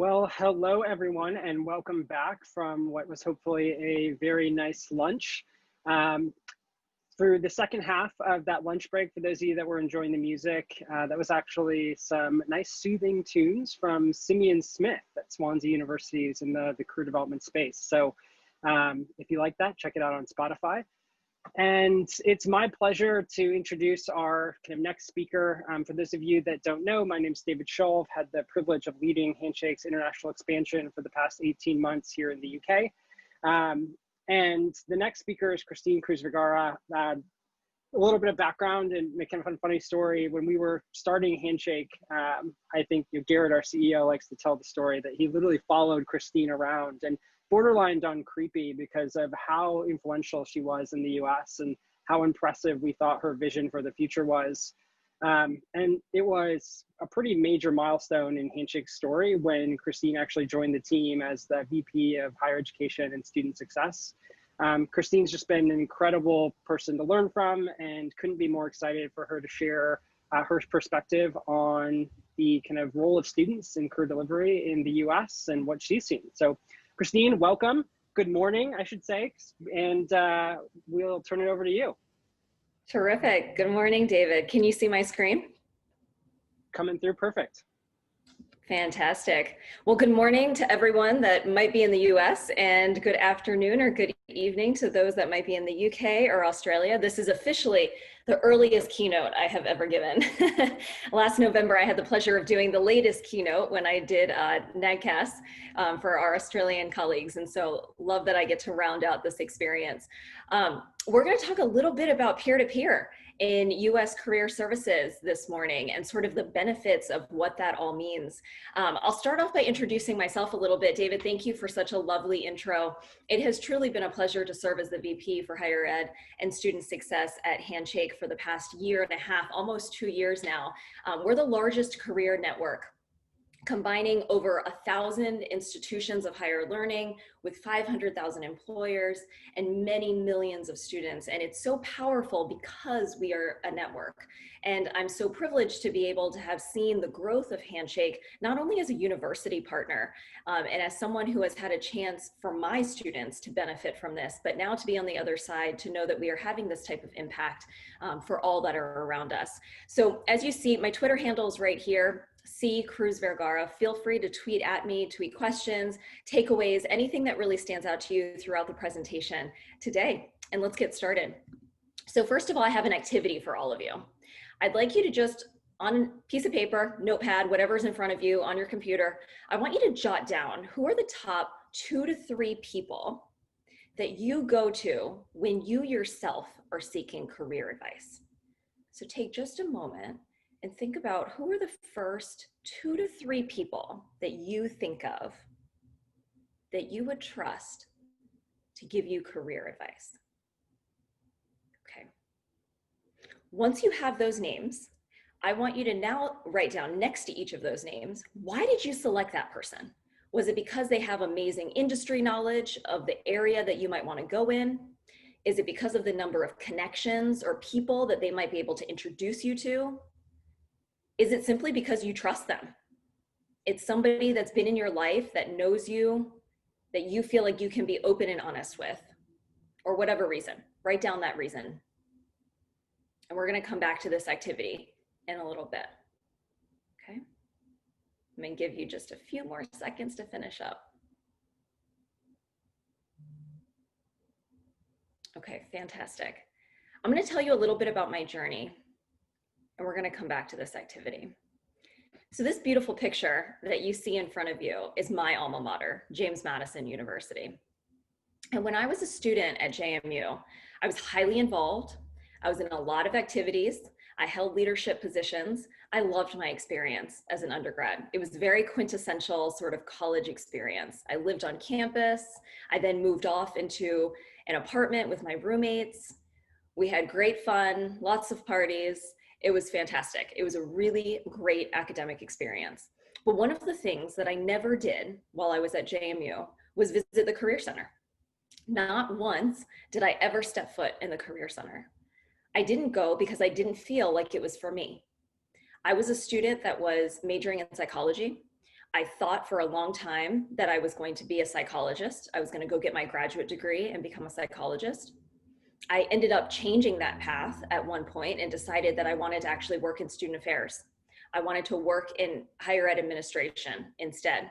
Well, hello everyone, and welcome back from what was hopefully a very nice lunch. Um, through the second half of that lunch break, for those of you that were enjoying the music, that was actually some nice soothing tunes from Simeon Smith at Swansea University in the career development space. So if you like that, check it out on Spotify. And it's my pleasure to introduce our kind of next speaker. For those of you that don't know, my name is David Shull. I've had the privilege of leading Handshake's international expansion for the past 18 months here in the UK. And the next speaker is Christine Cruzvergara. A little bit of background and kind of a funny story. When we were starting Handshake, I think Garrett, our CEO, likes to tell the story that he literally followed Christine around and borderline done creepy because of how influential she was in the US and how impressive we thought her vision for the future was. And it was a pretty major milestone in Handshake's story when Christine actually joined the team as the VP of Higher Education and Student Success. Christine's just been an incredible person to learn from, and couldn't be more excited for her to share her perspective on the kind of role of students in career delivery in the US and what she's seen. So Christine, welcome. Good morning, I should say, and we'll turn it over to you. Terrific. Good morning, David. Can you see my screen? Coming through perfect. Fantastic. Well, good morning to everyone that might be in the US, and good afternoon or good evening to those that might be in the UK or Australia. This is officially the earliest keynote I have ever given. Last November, I had the pleasure of doing the latest keynote when I did NAGCAS for our Australian colleagues. And so love that I get to round out this experience. We're going to talk a little bit about peer-to-peer in US career services this morning and sort of the benefits of what that all means. I'll start off by introducing myself a little bit. David, thank you for such a lovely intro. It has truly been a pleasure to serve as the VP for Higher Ed and Student Success at Handshake for the past year and a half, almost 2 years now. We're the largest career network, combining over 1,000 institutions of higher learning with 500,000 employers and many millions of students. And it's so powerful because we are a network. And I'm so privileged to be able to have seen the growth of Handshake, not only as a university partner and as someone who has had a chance for my students to benefit from this, but now to be on the other side to know that we are having this type of impact for all that are around us. So as you see, my Twitter handle is right here. C Cruzvergara. Feel free to tweet at me, tweet questions, takeaways, anything that really stands out to you throughout the presentation today. And let's get started. So first of all, I have an activity for all of you. I'd like you to just, on a piece of paper, notepad, whatever's in front of you on your computer, I want you to jot down who are the top 2 to 3 people that you go to when you yourself are seeking career advice. So take just a moment and think about who are the first 2 to 3 people that you think of that you would trust to give you career advice. Okay. Once you have those names, I want you to now write down next to each of those names, why did you select that person? Was it because they have amazing industry knowledge of the area that you might want to go in? Is it because of the number of connections or people that they might be able to introduce you to? Is it simply because you trust them? It's somebody that's been in your life that knows you, that you feel like you can be open and honest with, or whatever reason. Write down that reason. And we're going to come back to this activity in a little bit. Okay? I'm going to give you just a few more seconds to finish up. Okay, fantastic. I'm going to tell you a little bit about my journey, and we're going to come back to this activity. So this beautiful picture that you see in front of you is my alma mater, James Madison University. And when I was a student at JMU, I was highly involved. I was in a lot of activities. I held leadership positions. I loved my experience as an undergrad. It was very quintessential sort of college experience. I lived on campus. I then moved off into an apartment with my roommates. We had great fun, lots of parties. It was fantastic. It was a really great academic experience. But one of the things that I never did while I was at JMU was visit the Career Center. Not once did I ever step foot in the Career Center. I didn't go because I didn't feel like it was for me. I was a student that was majoring in psychology. I thought for a long time that I was going to be a psychologist. I was going to go get my graduate degree and become a psychologist. I ended up changing that path at one point and decided that I wanted to actually work in student affairs. I wanted to work in higher ed administration instead.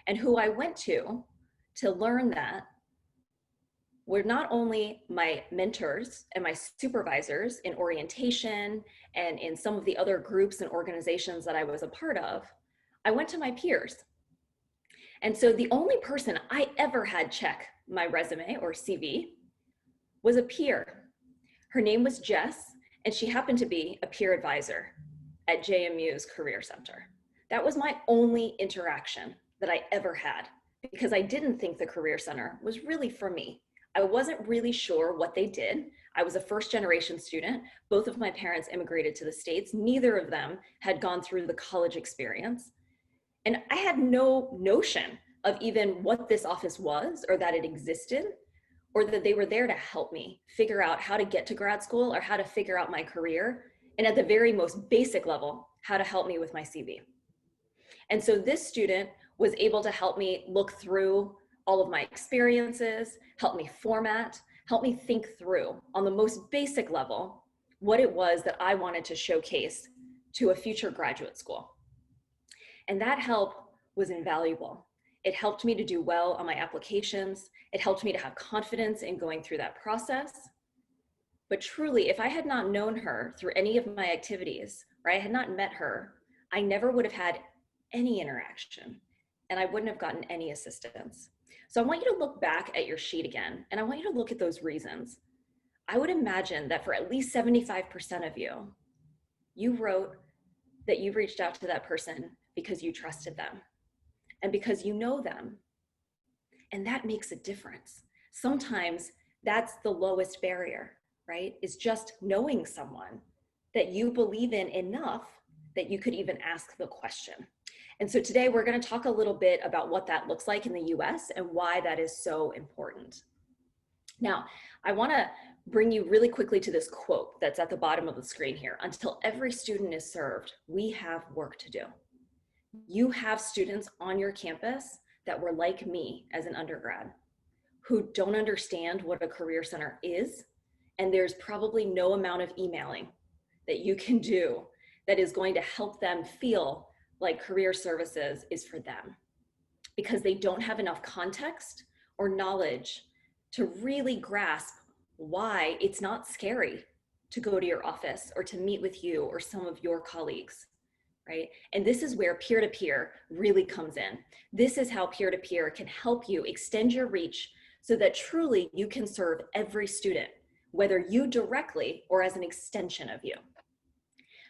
And who I went to learn that were not only my mentors and my supervisors in orientation and in some of the other groups and organizations that I was a part of, I went to my peers. And so the only person I ever had check my resume or CV was a peer. Her name was Jess, and she happened to be a peer advisor at JMU's Career Center. That was my only interaction that I ever had, because I didn't think the Career Center was really for me. I wasn't really sure what they did. I was a first-generation student. Both of my parents immigrated to the States. Neither of them had gone through the college experience. And I had no notion of even what this office was, or that it existed, or that they were there to help me figure out how to get to grad school or how to figure out my career. And at the very most basic level, how to help me with my CV. And so this student was able to help me look through all of my experiences, help me format, help me think through on the most basic level what it was that I wanted to showcase to a future graduate school. And that help was invaluable. It helped me to do well on my applications. It helped me to have confidence in going through that process. But truly, if I had not known her through any of my activities, or I had not met her, I never would have had any interaction, and I wouldn't have gotten any assistance. So I want you to look back at your sheet again, and I want you to look at those reasons. I would imagine that for at least 75% of you, you wrote that you reached out to that person because you trusted them and because you know them. And that makes a difference. Sometimes that's the lowest barrier, right? Is just knowing someone that you believe in enough that you could even ask the question. And so today we're going to talk a little bit about what that looks like in the US and why that is so important. Now, I want to bring you really quickly to this quote that's at the bottom of the screen here. Until every student is served, we have work to do. You have students on your campus that were like me as an undergrad, who don't understand what a career center is, and there's probably no amount of emailing that you can do that is going to help them feel like career services is for them, because they don't have enough context or knowledge to really grasp why it's not scary to go to your office or to meet with you or some of your colleagues, right? And this is where peer-to-peer really comes in. This is how peer-to-peer can help you extend your reach so that truly you can serve every student, whether you directly or as an extension of you.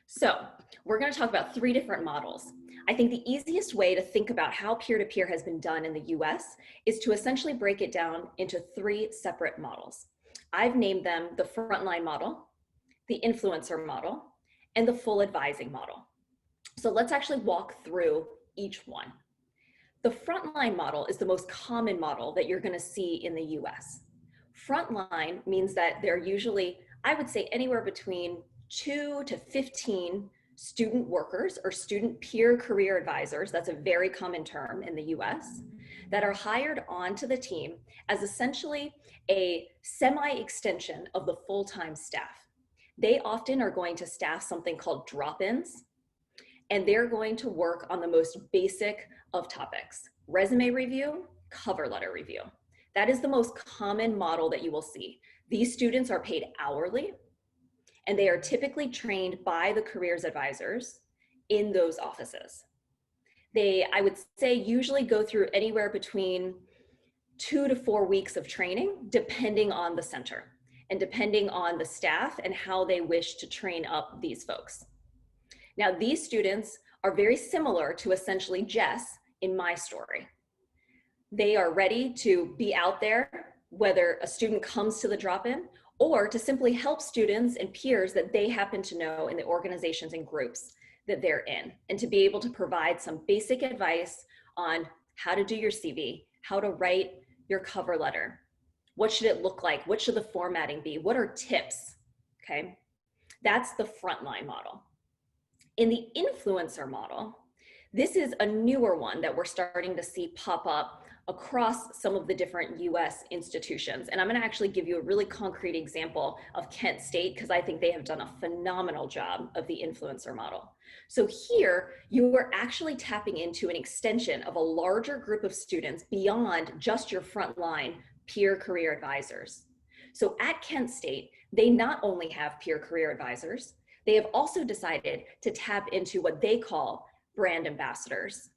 So we're going to talk about 3 different models. I think the easiest way to think about how peer-to-peer has been done in the US is to essentially break it down into 3 separate models. I've named them the frontline model, the influencer model, and the full advising model. So let's actually walk through each one. The frontline model is the most common model that you're going to see in the US. Frontline means that they're usually, I would say, anywhere between 2 to 15 student workers or student peer career advisors, that's a very common term in the US, that are hired onto the team as essentially a semi-extension of the full-time staff. They often are going to staff something called drop-ins, and they're going to work on the most basic of topics: resume review, cover letter review. That is the most common model that you will see. These students are paid hourly, and they are typically trained by the careers advisors in those offices. They, I would say, usually go through anywhere between 2 to 4 weeks of training, depending on the center and depending on the staff and how they wish to train up these folks. Now, these students are very similar to essentially Jess in my story. They are ready to be out there, whether a student comes to the drop-in or to simply help students and peers that they happen to know in the organizations and groups that they're in, and to be able to provide some basic advice on how to do your CV, how to write your cover letter, what should it look like, what should the formatting be, what are tips, okay? That's the frontline model. In the influencer model, This is a newer one that we're starting to see pop up across some of the different US institutions. And I'm going to actually give you a really concrete example of Kent State because I think they have done a phenomenal job of the influencer model. So here you are actually tapping into an extension of a larger group of students beyond just your frontline peer career advisors. So at Kent State, they not only have peer career advisors, they have also decided to tap into what they call brand ambassadors,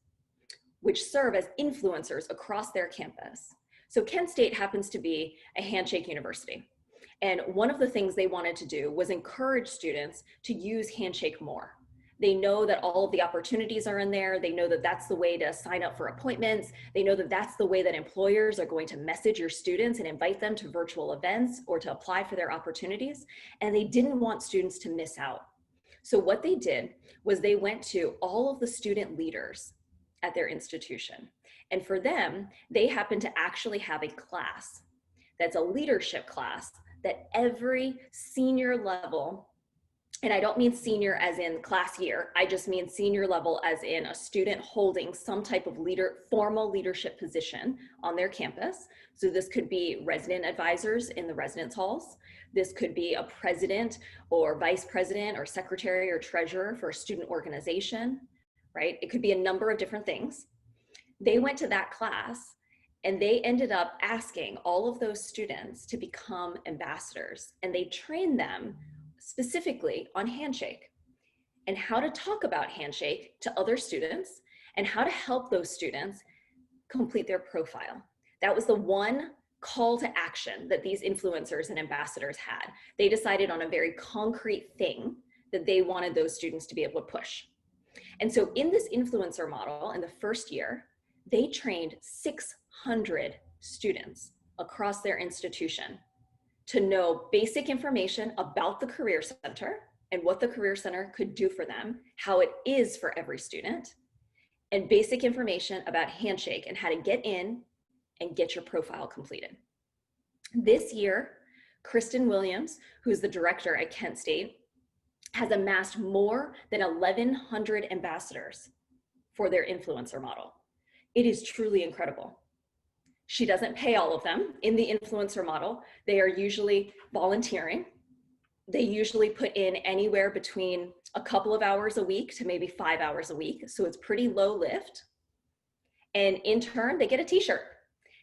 which serve as influencers across their campus. So Kent State happens to be a Handshake university. And one of the things they wanted to do was encourage students to use Handshake more. They know that all of the opportunities are in there. They know that that's the way to sign up for appointments. They know that that's the way that employers are going to message your students and invite them to virtual events or to apply for their opportunities. And they didn't want students to miss out. So what they did was they went to all of the student leaders at their institution. And for them, they happen to actually have a class that's a leadership class that every senior level, and I don't mean senior as in class year, I just mean senior level as in a student holding some type of formal leadership position on their campus. So this could be resident advisors in the residence halls. This could be a president or vice president or secretary or treasurer for a student organization, right? It could be a number of different things. They went to that class and they ended up asking all of those students to become ambassadors, and they trained them specifically on Handshake and how to talk about Handshake to other students and how to help those students complete their profile. That was the one call to action that these influencers and ambassadors had. They decided on a very concrete thing that they wanted those students to be able to push. And so in this influencer model, in the first year, they trained 600 students across their institution to know basic information about the Career Center and what the Career Center could do for them, how it is for every student, and basic information about Handshake and how to get in and get your profile completed. This year, Kristen Williams, who's the director at Kent State, has amassed more than 1,100 ambassadors for their influencer model. It is truly incredible. She doesn't pay all of them. In the influencer model, they are usually volunteering. They usually put in anywhere between a couple of hours a week to maybe 5 hours a week. So it's pretty low lift. And in turn, they get a t-shirt.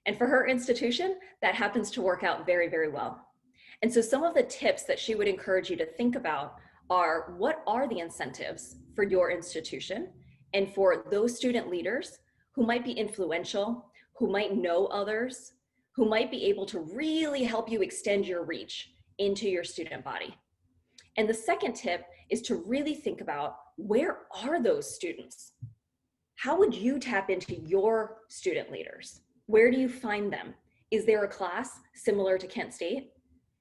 And for her institution, that happens to work out very, very well. And so some of the tips that she would encourage you to think about are, what are the incentives for your institution and for those student leaders who might be influential, who might know others, who might be able to really help you extend your reach into your student body. And the second tip is to really think about, where are those students? How would you tap into your student leaders? Where do you find them? Is there a class similar to Kent State?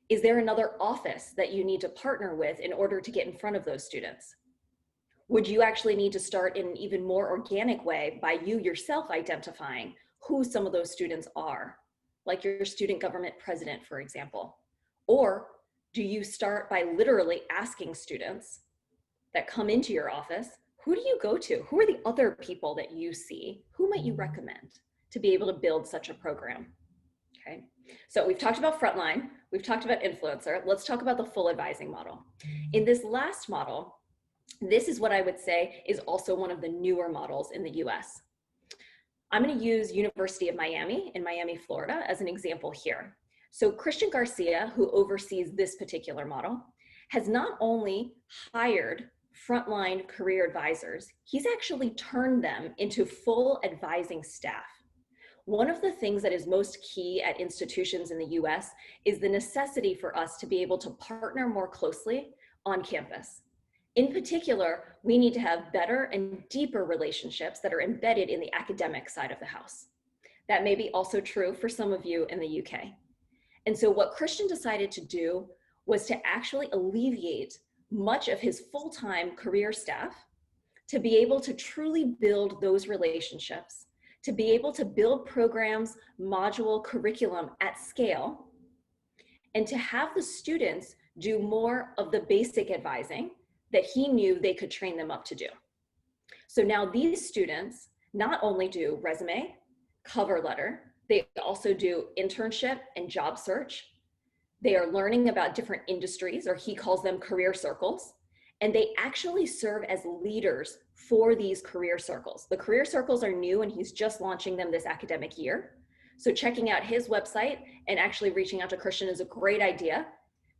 Is there another office that you need to partner with in order to get in front of those students? Would you actually need to start in an even more organic way by you yourself identifying who some of those students are, like your student government president, for example? Or do you start by literally asking students that come into your office, who do you go to? Who are the other people that you see? Who might you recommend to be able to build such a program? Okay, so we've talked about frontline, we've talked about influencer. Let's talk about the full advising model. In this last model, this is what I would say is also one of the newer models in the US. I'm going to use University of Miami in Miami, Florida as an example here. So Christian Garcia, who oversees this particular model, has not only hired frontline career advisors, he's actually turned them into full advising staff. One of the things that is most key at institutions in the US is the necessity for us to be able to partner more closely on campus. In particular, we need to have better and deeper relationships that are embedded in the academic side of the house. That may be also true for some of you in the UK. And so what Christian decided to do was to actually alleviate much of his full-time career staff to be able to truly build those relationships, to be able to build programs, module, curriculum at scale, and to have the students do more of the basic advising that he knew they could train them up to do. So now these students not only do resume, cover letter, they also do internship and job search. They are learning about different industries, or he calls them career circles, and they actually serve as leaders for these career circles. The career circles are new and he's just launching them this academic year. So checking out his website and actually reaching out to Christian is a great idea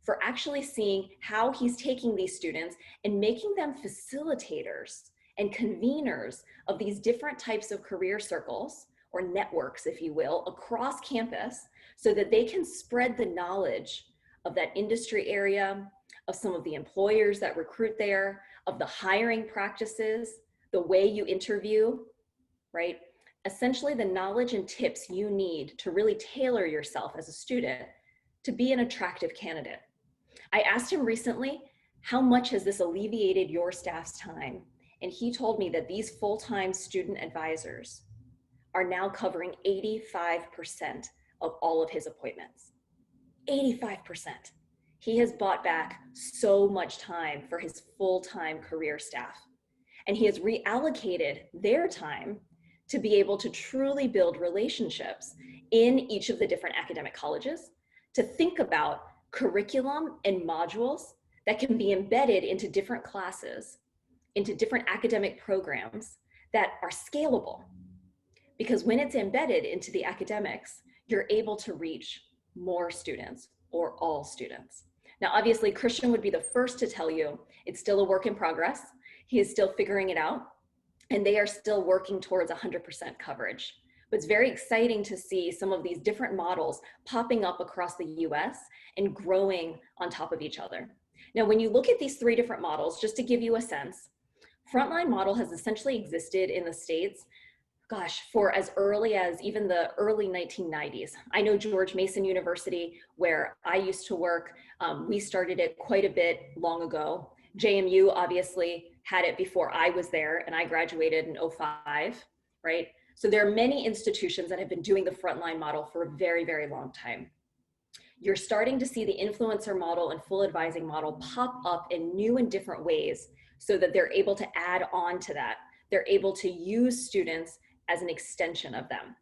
for actually seeing how he's taking these students and making them facilitators and conveners of these different types of career circles, or networks, if you will, across campus, so that they can spread the knowledge of that industry area, of some of the employers that recruit there, of the hiring practices, the way you interview, right? Essentially the knowledge and tips you need to really tailor yourself as a student to be an attractive candidate. I asked him recently, how much has this alleviated your staff's time? And he told me that these full-time student advisors are now covering 85% of all of his appointments. 85%. He has bought back so much time for his full-time career staff. And he has reallocated their time to be able to truly build relationships in each of the different academic colleges, to think about curriculum and modules that can be embedded into different classes, into different academic programs that are scalable. Because when it's embedded into the academics, you're able to reach more students, or all students. Now, obviously, Christian would be the first to tell you it's still a work in progress. He is still figuring it out, and they are still working towards 100% coverage. But it's very exciting to see some of these different models popping up across the US and growing on top of each other. Now, when you look at these three different models, just to give you a sense, Frontline model has essentially existed in the States, gosh, for as early as even the early 1990s. I know George Mason University, where I used to work, we started it quite a bit long ago. JMU obviously had it before I was there, and I graduated in '05, right? So there are many institutions that have been doing the Frontline model for a very, very long time. You're starting to see the influencer model and full advising model pop up in new and different ways so that they're able to add on to that. They're able to use students as an extension of them.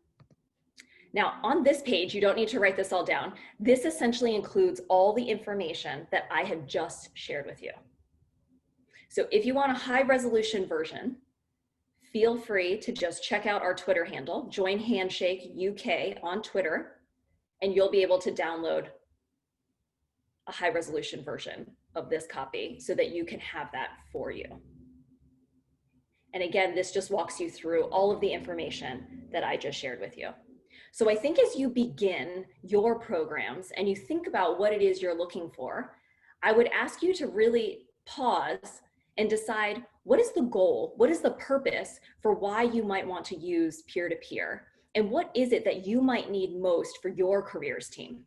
Now, on this page, you don't need to write this all down. This essentially includes all the information that I have just shared with you. So if you want a high resolution version, feel free to just check out our Twitter handle, join Handshake UK on Twitter, and you'll be able to download a high resolution version of this copy so that you can have that for you. And again, this just walks you through all of the information that I just shared with you. So I think as you begin your programs and you think about what it is you're looking for, I would ask you to really pause and decide, what is the goal? What is the purpose for why you might want to use peer-to-peer? And what is it that you might need most for your careers team?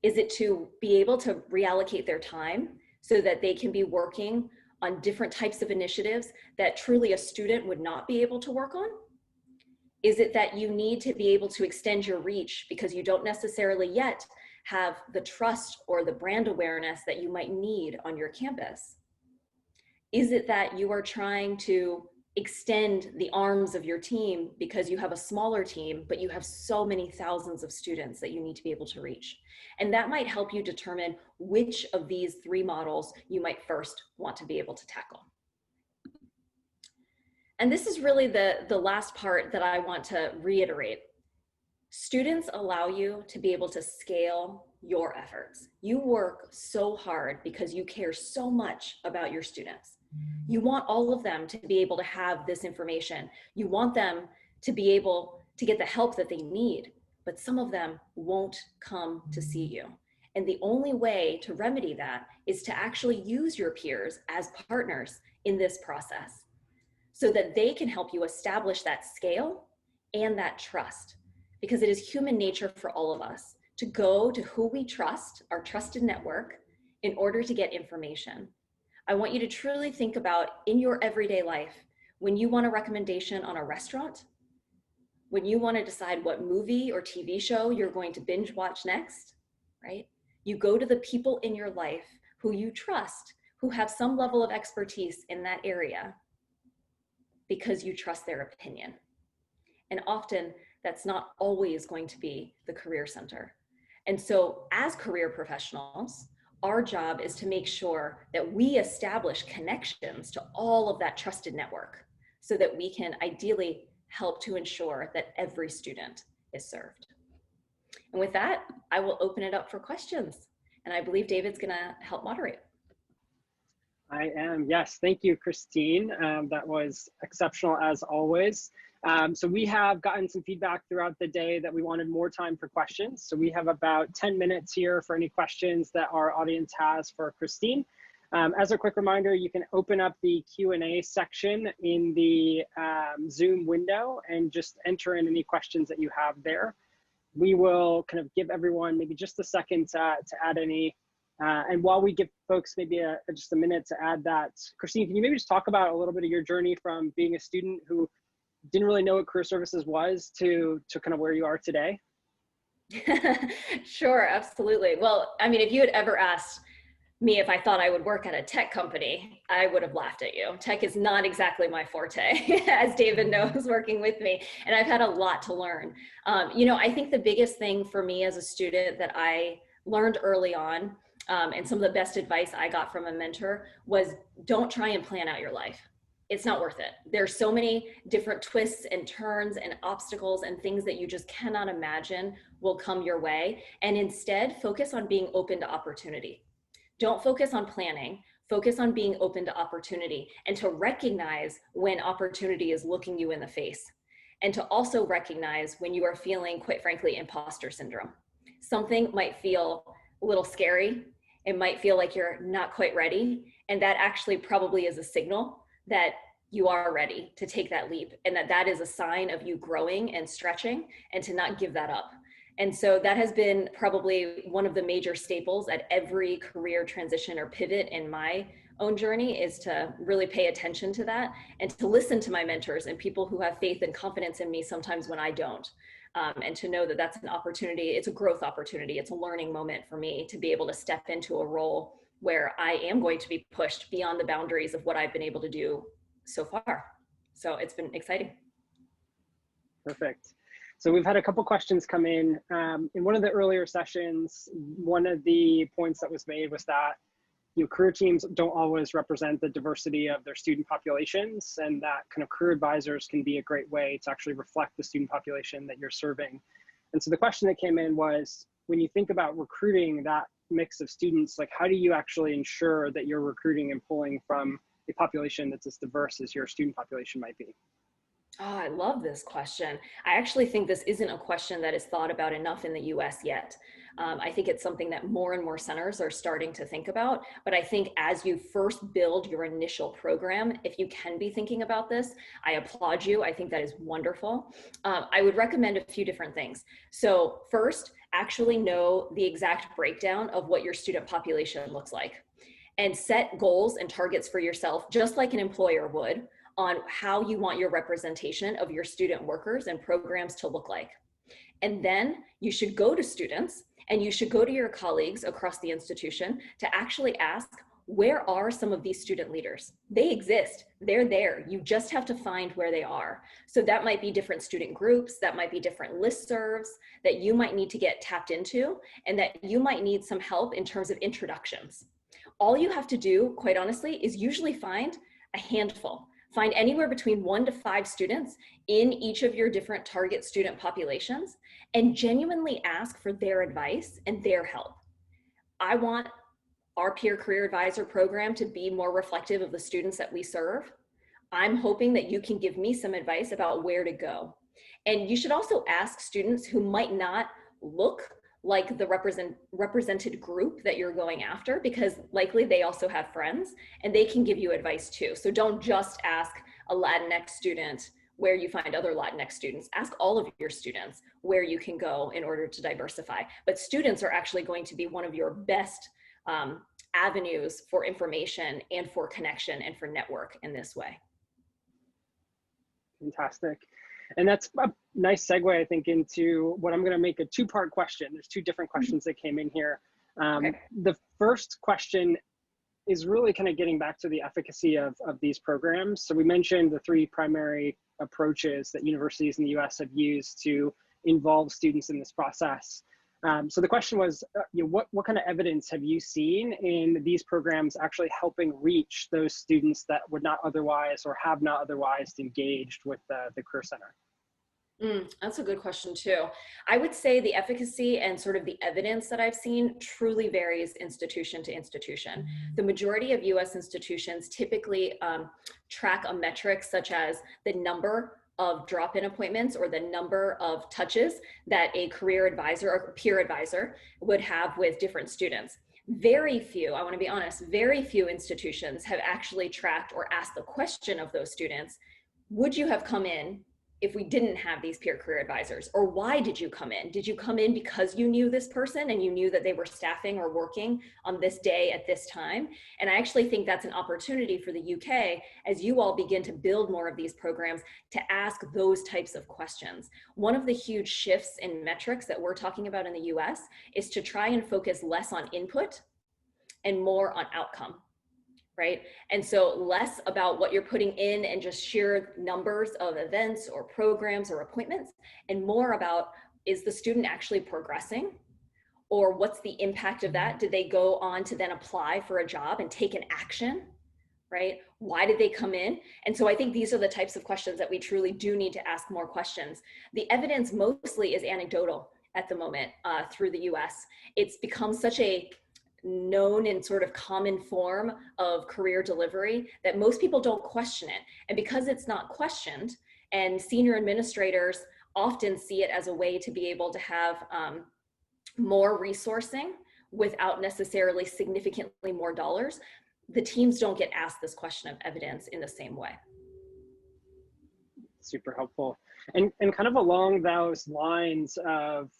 Is it to be able to reallocate their time so that they can be working on different types of initiatives that truly a student would not be able to work on? Is it that you need to be able to extend your reach because you don't necessarily yet have the trust or the brand awareness that you might need on your campus? Is it that you are trying to extend the arms of your team because you have a smaller team, but you have so many thousands of students that you need to be able to reach? And that might help you determine which of these three models you might first want to be able to tackle. And this is really the last part that I want to reiterate. Students allow you to be able to scale your efforts. You work so hard because you care so much about your students. You want all of them to be able to have this information. You want them to be able to get the help that they need, but some of them won't come to see you. And the only way to remedy that is to actually use your peers as partners in this process so that they can help you establish that scale and that trust. Because it is human nature for all of us to go to who we trust, our trusted network, in order to get information. I want you to truly think about in your everyday life, when you want a recommendation on a restaurant, when you want to decide what movie or TV show you're going to binge watch next, right? You go to the people in your life who you trust, who have some level of expertise in that area, because you trust their opinion. And often that's not always going to be the career center. And so as career professionals, our job is to make sure that we establish connections to all of that trusted network so that we can ideally help to ensure that every student is served. And with that, I will open it up for questions. And I believe David's gonna help moderate. I am, yes. Thank you, Christine. That was exceptional as always. So we have gotten some feedback throughout the day that we wanted more time for questions. So we have about 10 minutes here for any questions that our audience has for Christine. As a quick reminder, you can open up the Q&A section in the Zoom window and just enter in any questions that you have there. We will kind of give everyone maybe just a second to add any. And while we give folks maybe just a minute to add that, Christine, can you maybe just talk about a little bit of your journey from being a student who didn't really know what career services was to kind of where you are today? Sure, absolutely. Well, I mean, if you had ever asked me if I thought I would work at a tech company, I would have laughed at you. Tech is not exactly my forte, as David knows, working with me, and I've had a lot to learn. You know, I think the biggest thing for me as a student that I learned early on, and some of the best advice I got from a mentor was, don't try and plan out your life. It's not worth it. There's so many different twists and turns and obstacles and things that you just cannot imagine will come your way. And instead, focus on being open to opportunity. Don't focus on planning, focus on being open to opportunity and to recognize when opportunity is looking you in the face. And to also recognize when you are feeling, quite frankly, imposter syndrome. Something might feel a little scary. It might feel like you're not quite ready. And that actually probably is a signal that you are ready to take that leap, and that is a sign of you growing and stretching, and to not give that up. And so that has been probably one of the major staples at every career transition or pivot in my own journey, is to really pay attention to that and to listen to my mentors and people who have faith and confidence in me sometimes when I don't. And to know that that's an opportunity, it's a growth opportunity, it's a learning moment for me to be able to step into a role where I am going to be pushed beyond the boundaries of what I've been able to do so far. So it's been exciting. Perfect. So we've had a couple questions come in. In one of the earlier sessions, one of the points that was made was that career teams don't always represent the diversity of their student populations, and that kind of career advisors can be a great way to actually reflect the student population that you're serving. And so the question that came in was, when you think about recruiting that mix of students, like how do you actually ensure that you're recruiting and pulling from a population that's as diverse as your student population might be? Oh, I love this question. I actually think this isn't a question that is thought about enough in the US yet. I think it's something that more and more centers are starting to think about. But I think as you first build your initial program, if you can be thinking about this, I applaud you. I think that is wonderful. I would recommend a few different things. So first, actually know the exact breakdown of what your student population looks like, and set goals and targets for yourself, just like an employer would, on how you want your representation of your student workers and programs to look like. And then you should go to students and you should go to your colleagues across the institution to actually ask, where are some of these student leaders? They exist, they're there. You just have to find where they are. So that might be different student groups, that might be different listservs that you might need to get tapped into, and that you might need some help in terms of introductions. All you have to do, quite honestly, is usually find a handful. Find anywhere between 1 to 5 students in each of your different target student populations and genuinely ask for their advice and their help. I want our peer career advisor program to be more reflective of the students that we serve. I'm hoping that you can give me some advice about where to go. And you should also ask students who might not look like the represented group that you're going after, because likely they also have friends and they can give you advice too. So don't just ask a Latinx student where you find other Latinx students. Ask all of your students where you can go in order to diversify. But students are actually going to be one of your best avenues for information and for connection and for network in this way. Fantastic. And that's a nice segue, I think, into what I'm going to make a 2-part question. There's 2 different questions that came in here. Okay. The first question is really kind of getting back to the efficacy of these programs. So we mentioned the three primary approaches that universities in the US have used to involve students in this process. So the question was, what kind of evidence have you seen in these programs actually helping reach those students that would not otherwise or have not otherwise engaged with the Career Center? That's a good question too. I would say the efficacy and sort of the evidence that I've seen truly varies institution to institution. The majority of US institutions typically track a metric such as the number of drop-in appointments or the number of touches that a career advisor or peer advisor would have with different students. Very few, I want to be honest, very few institutions have actually tracked or asked the question of those students, would you have come in if we didn't have these peer career advisors? Or why did you come in? Did you come in because you knew this person and you knew that they were staffing or working on this day at this time? And I actually think that's an opportunity for the UK, as you all begin to build more of these programs, to ask those types of questions. One of the huge shifts in metrics that we're talking about in the US is to try and focus less on input and more on outcome. Right? And so less about what you're putting in and just sheer numbers of events or programs or appointments, and more about, is the student actually progressing? Or what's the impact of that? Did they go on to then apply for a job and take an action? Right? Why did they come in? And so I think these are the types of questions that we truly do need to ask more questions. The evidence mostly is anecdotal at the moment through the US. It's become such a known and sort of common form of career delivery that most people don't question it. And because it's not questioned, and senior administrators often see it as a way to be able to have more resourcing without necessarily significantly more dollars, the teams don't get asked this question of evidence in the same way. Super helpful. And kind of along those lines of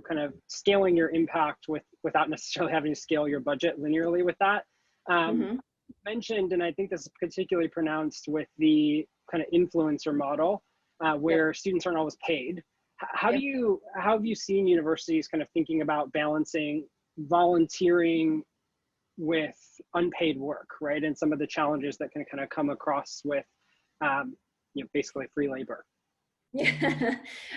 kind of scaling your impact without necessarily having to scale your budget linearly with that. Mentioned, and I think this is particularly pronounced with the kind of influencer model, where students aren't always paid. How have you seen universities kind of thinking about balancing volunteering with unpaid work, right? And some of the challenges that can kind of come across with, basically free labor. Yeah,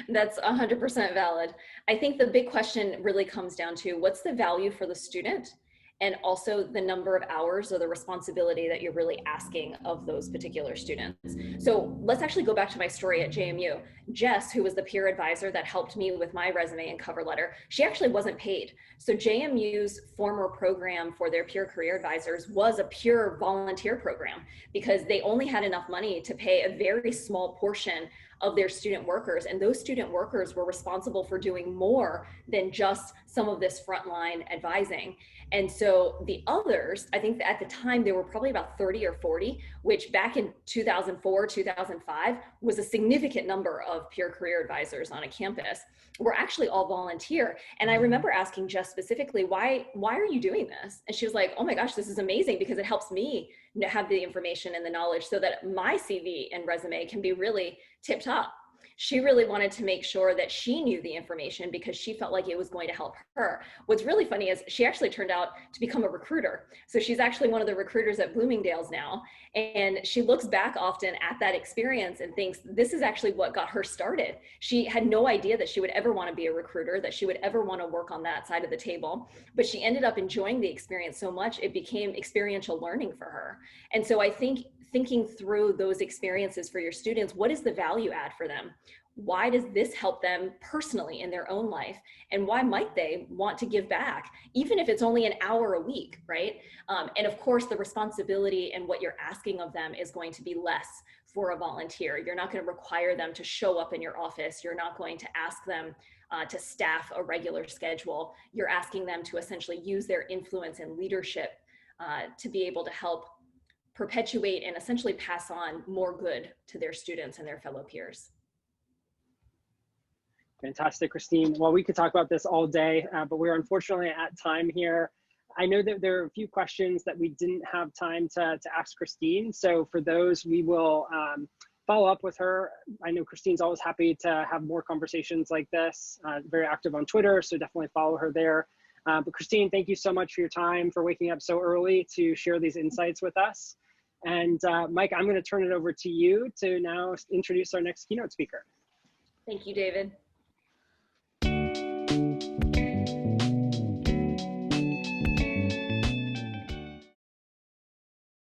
that's 100% valid. I think the big question really comes down to, what's the value for the student, and also the number of hours or the responsibility that you're really asking of those particular students. So let's actually go back to my story at JMU. Jess, who was the peer advisor that helped me with my resume and cover letter, she actually wasn't paid. So JMU's former program for their peer career advisors was a pure volunteer program, because they only had enough money to pay a very small portion of their student workers. And those student workers were responsible for doing more than just some of this frontline advising. And so the others, I think that at the time there were probably about 30 or 40, which back in 2004, 2005 was a significant number of peer career advisors on a campus, were actually all volunteer. And I remember asking Jess specifically, why are you doing this? And she was like, oh my gosh, this is amazing, because it helps me have the information and the knowledge so that my CV and resume can be really tip top. She really wanted to make sure that she knew the information because she felt like it was going to help her. What's really funny is she actually turned out to become a recruiter. So she's actually one of the recruiters at Bloomingdale's now. And she looks back often at that experience and thinks, this is actually what got her started. She had no idea that she would ever want to be a recruiter, that she would ever want to work on that side of the table. But she ended up enjoying the experience so much, it became experiential learning for her. And so I think thinking through those experiences for your students, what is the value add for them? Why does this help them personally in their own life? And why might they want to give back, even if it's only an hour a week, right? And of course, the responsibility and what you're asking of them is going to be less for a volunteer. You're not going to require them to show up in your office. You're not going to ask them to staff a regular schedule. You're asking them to essentially use their influence and leadership to be able to help perpetuate and essentially pass on more good to their students and their fellow peers. Fantastic, Christine. Well, we could talk about this all day, but we're unfortunately at time here. I know that there are a few questions that we didn't have time to ask Christine. So for those, we will follow up with her. I know Christine's always happy to have more conversations like this, very active on Twitter, so definitely follow her there. But Christine, thank you so much for your time, for waking up so early to share these insights with us. And Mike, I'm going to turn it over to you to now introduce our next keynote speaker. Thank you, David.